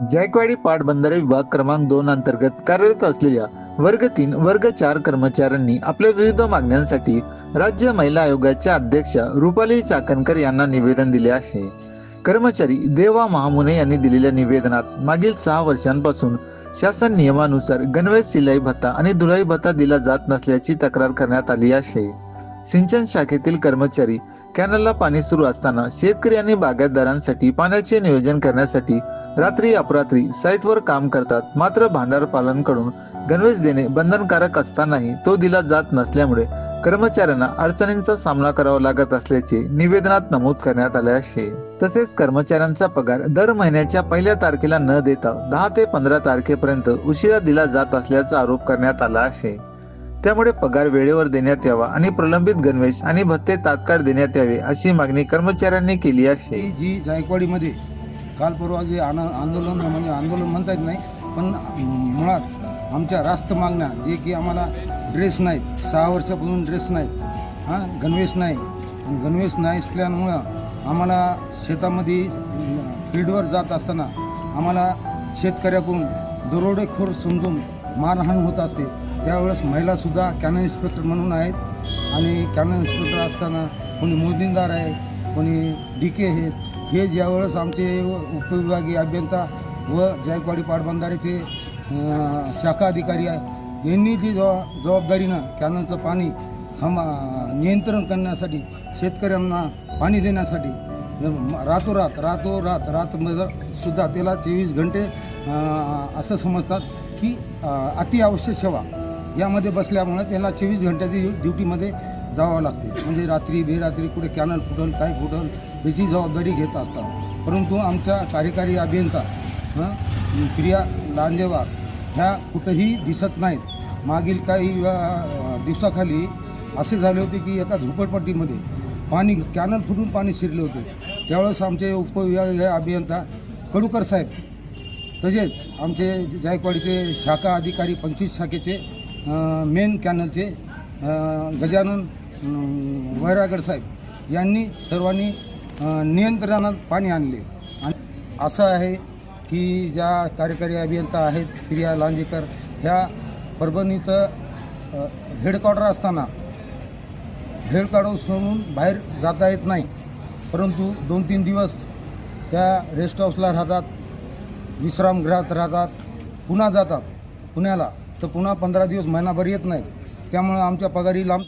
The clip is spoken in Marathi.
जायकवाडी पाटबंधारे विभाग क्रमांक 2 अंतर्गत कार्यरत असलेल्या वर्ग 3 वर्ग 4 कर्मचाऱ्यांनी आपल्या विविध मागण्यांसाठी राज्य महिला आयोगाच्या अध्यक्षा रुपाली चाकणकर यांना निवेदन दिले आहे। कर्मचारी देवा महामुने यांनी दिलेल्या निवेदनात मागील 6 वर्षांपासून शासन नियमानुसार गणवेश, सिलाई भत्ता आणि धुलाई भत्ता दिला जात नसल्याची तक्रार करण्यात आली आहे। सिंचन शाखेतील कर्मचारी कॅनलला पाणी सुरू असताना शेतकरी आणि बागायतदारांसाठी पाण्याचे नियोजन करण्यासाठी रात्री अपरात्री साईटवर काम करतात, मात्र भांडारपालांकडून गणवेश देणे बंधनकारक असतानाही तो दिला जात नसल्यामुळे कर्मचाऱ्यांना अडचणींचा सामना करावा लागत असल्याचे निवेदनात नमूद करण्यात आले आहे। तसेच कर्मचाऱ्यांचा पगार दर महिन्याच्या पहिल्या तारखेला न देता 10 ते 15 तारखेपर्यंत उशिरा दिला जात असल्याचा आरोप करण्यात आला आहे। त्यामुळे पगार वेळेवर देण्यात यावा आणि प्रलंबित गणवेश आणि भत्ते तात्काळ देण्यात यावे अशी मागणी कर्मचाऱ्यांनी केली आहे। जी जायकवाडीमध्ये काल परवा जे आंदोलन म्हणजे आंदोलन म्हणता येत नाही, पण मुळात आमच्या रास्त मागण्या जे की आम्हाला ड्रेस नाहीत, 6 वर्षापासून ड्रेस नाहीत, गणवेश नाही, आणि गणवेश नाही असल्यामुळं आम्हाला शेतामध्ये फील्डवर जात असताना आम्हाला शेतकऱ्याकडून दरोडेखोर समजून मारहाण होत असते। त्यावेळेस महिलासुद्धा कॅनल इन्स्पेक्टर म्हणून आहेत, आणि कॅनल इन्स्पेक्टर असताना कोणी मोजणीदार आहे, कोणी DK आहेत। हे ज्यावेळेस आमचे उपविभागीय अभियंता व जायकवाडी पाटबंधारेचे शाखा अधिकारी आहे, यांनी जी जबाबदारीनं कॅनलचं पाणी नियंत्रण करण्यासाठी, शेतकऱ्यांना पाणी देण्यासाठी रातोरात सुद्धा त्याला 24 घंटे असं समजतात की अतिआवश्यक सेवा यामध्ये बसल्यामुळे त्याला 24 घंट्याची ड्युटीमध्ये जावं लागते। म्हणजे रात्री बेरात्री कुठे कॅनल फुटल, काय फुटल याची जबाबदारी घेत असतात। परंतु आमच्या कार्यकारी अभियंता प्रिया लांजेवार ह्या कुठंही दिसत नाहीत। मागील काही दिवसाखाली असे झाले होते की एका झोपडपट्टीमध्ये पाणी कॅनल फुटून पाणी शिरले होते। त्यावेळेस आमचे उपविभागीय अभियंता कडूकर साहेब, तसेच आमचे जायकवाडीचे शाखा अधिकारी 25 शाखेचे मेन कॅनलचे गजानन वैरागड साहेब यांनी सर्वांनी नियंत्रणात पाणी आणले। आणि असं आहे की ज्या कार्यकारी अभियंता आहेत प्रिया लांजेकर, ह्या परभणीचं हेडक्वार्टर असताना हेडक्वार्टर सोडून बाहेर जाता येत नाही, परंतु 2-3 दिवस त्या रेस्ट हाऊसला राहतात, विश्रामगृहात राहतात, पुन्हा जातात पुण्याला, तर पुन्हा 15 दिवस महिनाभर येत नाहीत। त्यामुळं आमच्या पगारी लांब